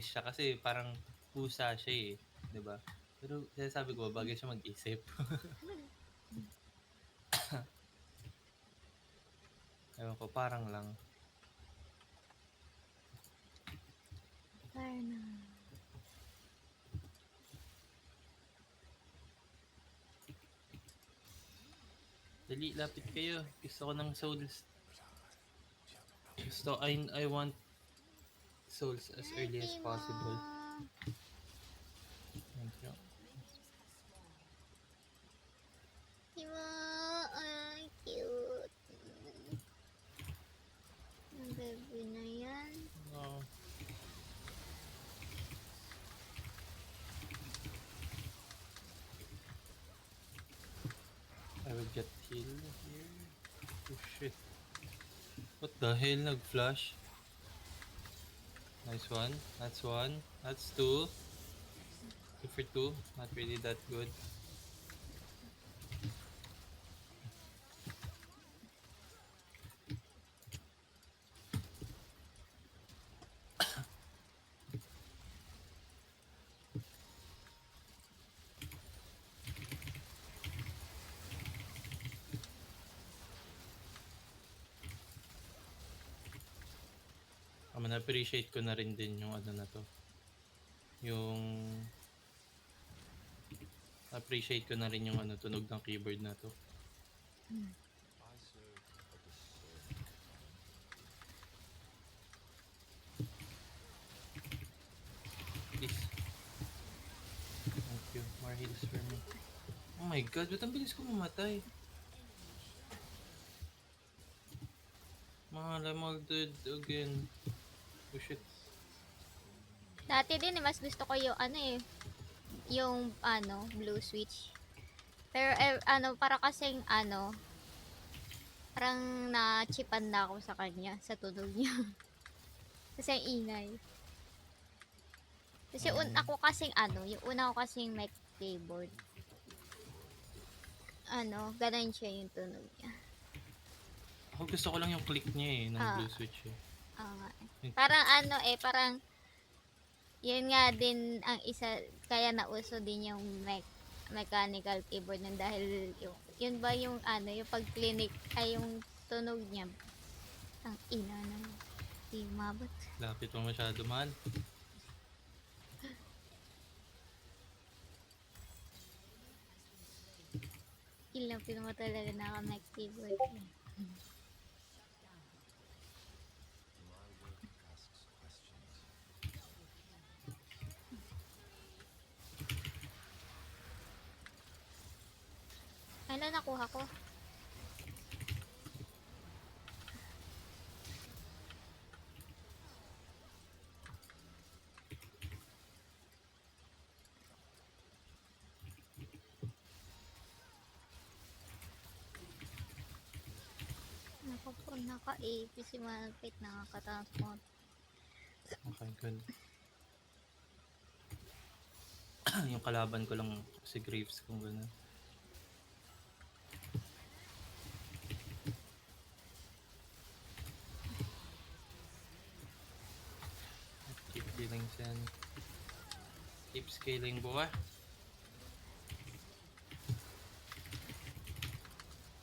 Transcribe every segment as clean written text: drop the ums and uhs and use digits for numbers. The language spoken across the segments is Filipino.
siya kasi parang pusa siya, eh, 'di ba? Pero sinasabi ko bagay siya mag-isip. Ewan ko, parang lang. Darna. Dali, lapit kayo. Gusto ko ng souls. I want souls as Hi, early as Timo. possible. Thank you. Timo, ay, cute. Ang baby na yan. Oh, I will get healed here. Oh shit. What the hell? Nag-flash? Nice one. That's one. That's two. Two for two. Not really that good. Na-appreciate ko na rin din yung ano na to. Yung appreciate ko na rin yung ano, tunog ng keyboard na to. Please. Thank you. More heals for me. Oh my god, ba't ang bilis ko mamatay? Mahal, I'm all dead again. Oh shit. Dati din mas gusto ko yung ano eh, yung ano, blue switch. Pero ano, para kasing ano, parang na-chipan na ako sa kanya, sa tunog niya. Kasi ang ingay. Kasi ako kasing ano, yung una ko kasing mic keyboard. Ano, ganun siya yung tunog niya. Ako gusto ko lang yung click niya eh, ng Ah, blue switch eh. nga. Parang ano eh, parang yun nga din ang isa, kaya nauso din yung mechanical keyboard nun dahil yung, yun ba yung ano, yung pag-clinic ay yung tunog niya. Ang ina naman. Di umabot. Lapit mo masyado, mahal. Ilapin mo talaga naka-mic keyboard. Ano nakuha ko? Naku po, naka-AP si Malpit, nakaka-transport. Okay, good. Yung kalaban ko lang si Graves kung gano'n. Keep dealing sen. Keep scaling, boy.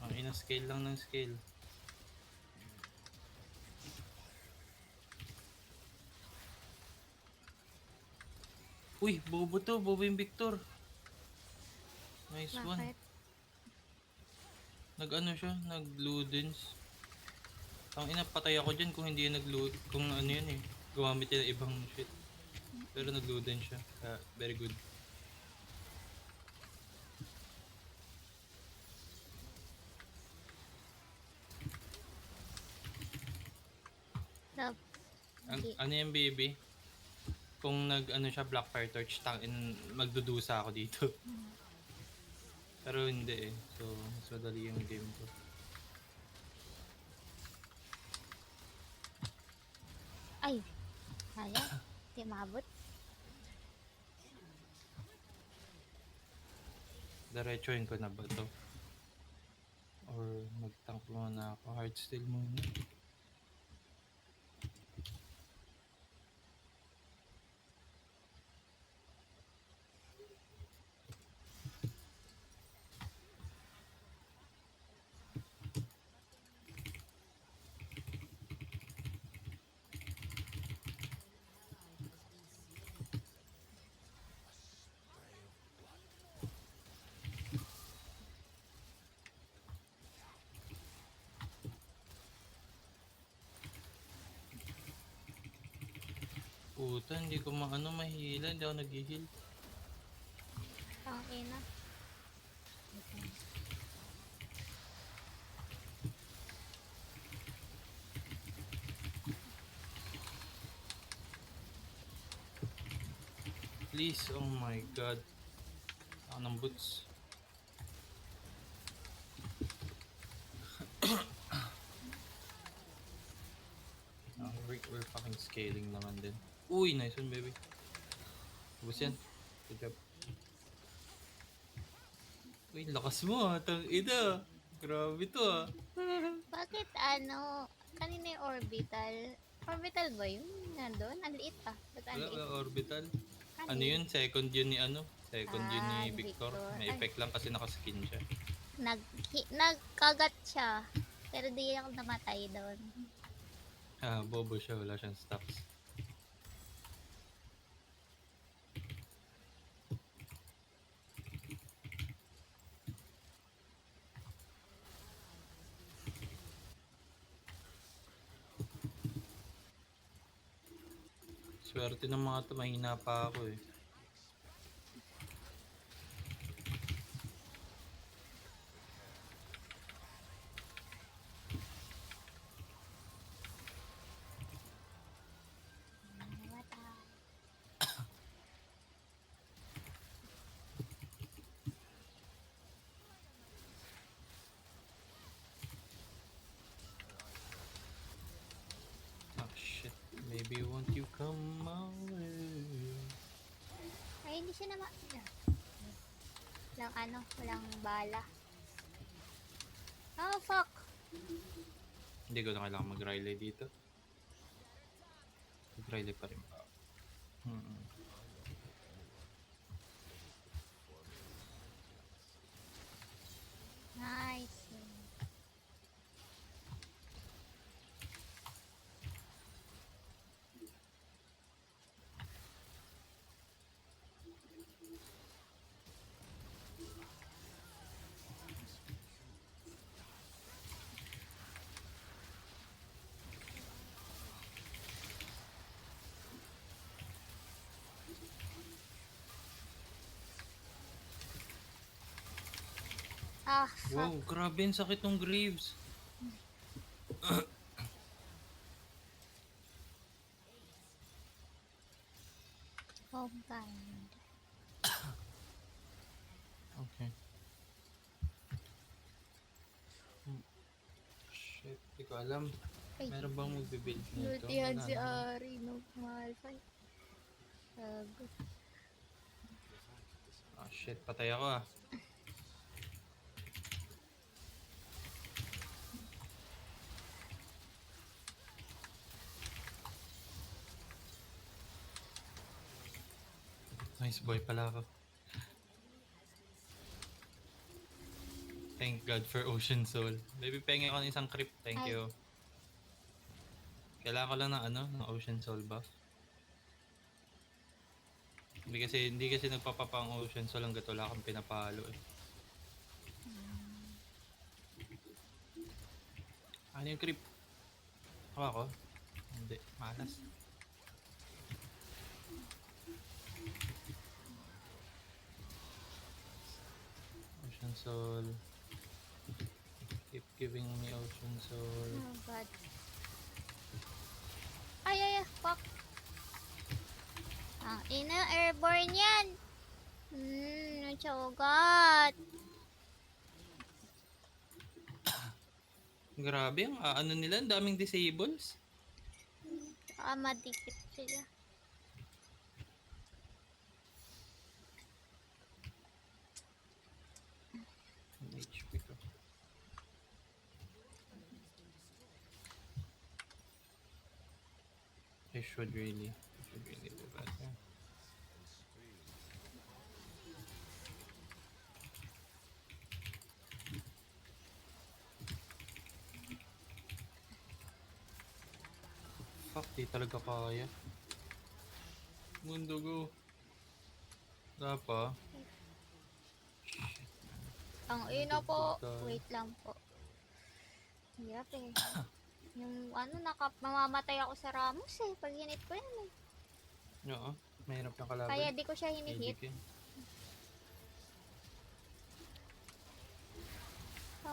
Ang ina, scale lang ng scale. Uy, bobo to. Bobo yung Victor. Nice one. Bakit? Nag-ano siya? Nag-ludens. Ang ina, patay ako dyan kung hindi nag-load. Kung ano yun eh. Gumamit yung ibang shit. Pero nag-luden siya. Very good. Love. Ano yung baby? Kung nag-ano siya, Blackfire Torch, magdudusa ako dito. Pero hindi eh. So, mas madali yung game ko. Ay, sayang. Di maabot. Diretsuhin ko na ba to? Or mag-tank muna ako? Hard steal muna. Puta, hindi ko mahila, hindi ako nag-heal. Ang ina. Please, oh my god. Ako ng boots. We're fucking scaling naman din. Uy, nice one, baby. Tapos yan. Good job. Uy, lakas mo ah. Tang-ina. Grabe to ah. Bakit ano? Kanina yung orbital. Orbital ba yun? Nandun? Ang liit ah. Ba't ang Wala, liit? wala orbital. Ang Ano liit. yun? Second yun ni ano? Second yun ni Ah, Victor. Victor. May Ay. effect lang kasi nakaskin siya. Nagkagat siya. Pero di ako namatay doon. Ah, bobo siya. Wala siyang stocks. Swerte ng mga to. Mahina pa ako eh. Namatay. Ah, shit. Maybe won't you come my way? Ay, hindi siya naman. Walang ano, walang bala. Oh, fuck. Hindi ko na kailangan mag-relay dito. Mag-relay pa rin ba? Nice. Ah, fuck. Wow, grabe yung sakit ng Graves. Homekind. Okay. Shit, di ko alam. Ay, Meron bang magbibuild nito? lutihan Wala si naman. Ari. No, Malphite. Sagot. Ah, shit, patay ako ah. Nice boy pala ako. Thank God for Ocean Soul. Baby, pengen ako ng isang creep. Thank Ay. you. Kailangan ko lang ng ano, ng Ocean Soul buff. Hindi kasi nagpapapa ang Ocean Soul hanggat wala kang pinapalo eh. Ano yung creep? Ako ako? Hindi, malas. Ocean Soul. Keep giving me Ocean Soul. Oh, God. Ay, ay, ay. Fuck. Ang ina, airborne yan. Natsugat. Grabe, ang ano nila, ang daming disables. Baka madikit sila. Ang HP ko. I should really do better. Fuck, di talaga kaya. Mundo go. Wala pa. Ang ina po. Tayo. Wait lang po. Hirap eh. Yung ano, mamamatay ako sa Ramos eh. Pag hinit ko yan eh. Oo, mahirap na kalaban. Kaya di ko siya hinihit. AD ka.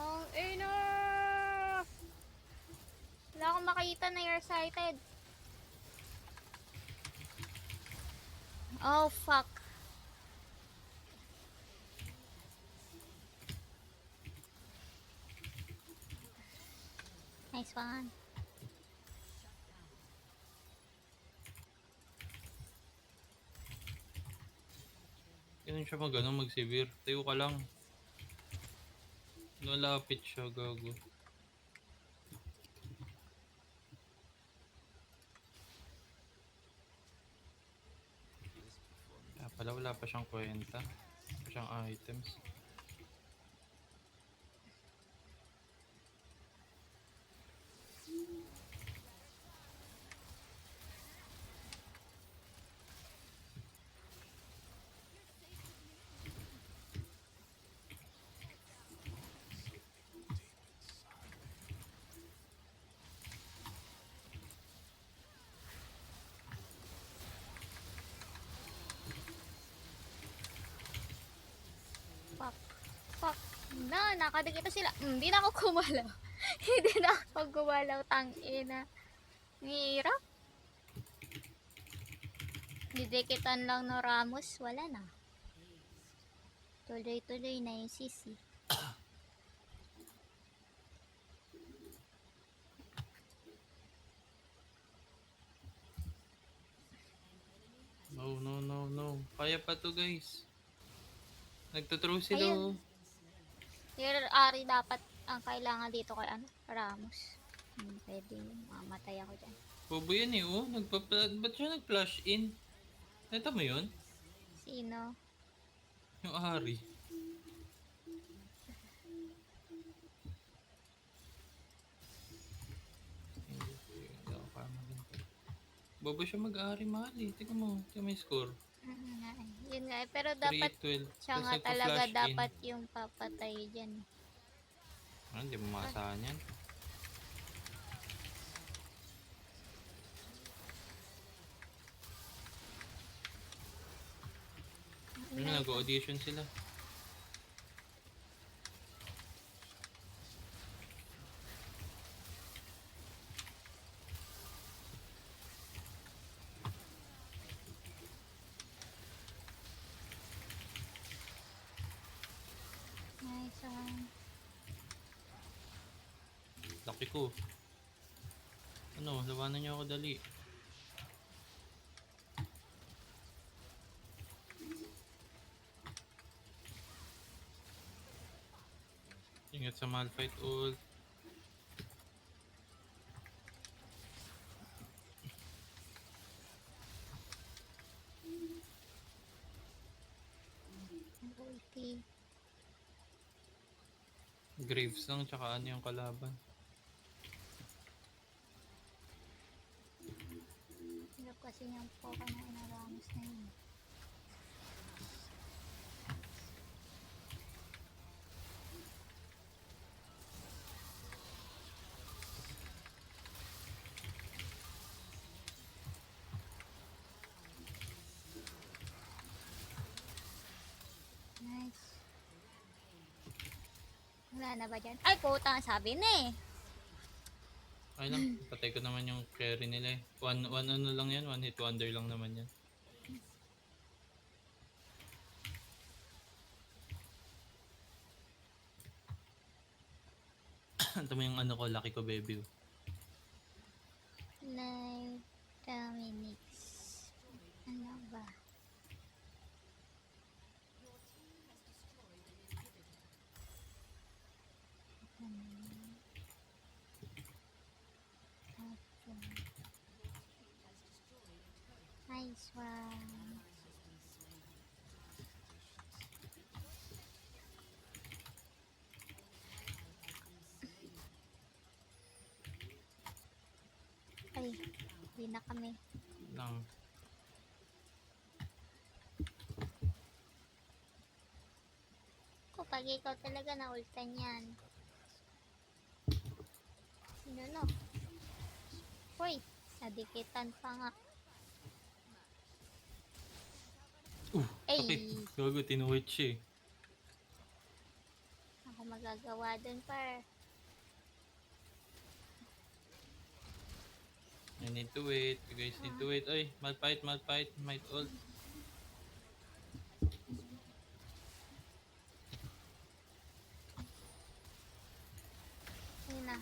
Ang ina! Wala akong makita na nearsighted. Oh, fuck. Nice one. Ganun siya mag-severe. Tayo ka lang. Nalapit siya, gago. Ah, pala wala pa siyang kwenta. Wala pa siyang items. Fuck. Fuck. Na, nakadikita sila. Hindi na ako gumalaw. Hindi na ako gumalaw, tangina. Hirap. Didikitan lang no Ramos, wala na. Tuloy-tuloy na yung sisi. No, no, no, no. Kaya pa to, guys. Nagtuthrow sila. Ayun. Yung Ari dapat ang kailangan dito kay ano? Ramos. Pwede mamatay ako dyan. Bobo yan eh, oh. Ba't siya nag-flash in? Neta mo yun? Sino? Yung Ari. Hindi ako kamali. Bobo siya mag-Ari, Mali. Tingnan mo. Tingnan mo yung score. Yun nga eh. Pero dapat 3-12. siya Tapos nga talaga nagpa-flash in. dapat yung papatay dyan. Ano, hindi mo maasahan yan. Ano, nag-audition sila. Nice one. Laki ko. Ano, labanan niyo ako dali. Ingat sa Malphite ult. Ulti. Graves lang, tsaka ano yung kalaban. Hirap kasi niyang poka na inaramos na yun. Nice. Wala na ba dyan? Ay, puta, sabi na eh. Ay lang, patay ko naman yung carry nila eh. One ano lang yan, one hit wonder lang naman yan. Ito mo yung ano ko, laki ko baby. Live Dominics. Ano ba? Nice one. Ay, di na kami. Lang. Kapag ikaw talaga na ultan yan. Sino no? Hoy, nadikitan pa nga. Sakit. Ay! Gago, tinuhit siya eh. Ako magagawa dun, par. I need to wait. You guys need to wait. Ay, malfight, might ult. Yun na.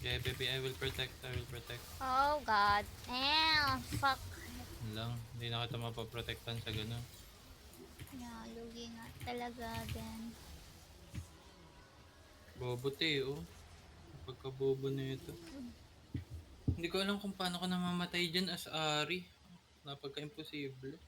Yeah, baby, I will protect. Oh, God. Fuck. Yun lang. Hindi na kita mapaprotektan sa ganun. Yeah, lugi nga talaga din. Bobo oh. Pagkabobo na ito. Hindi ko alam kung paano ko namamatay dyan as Ari. Napagka-imposible.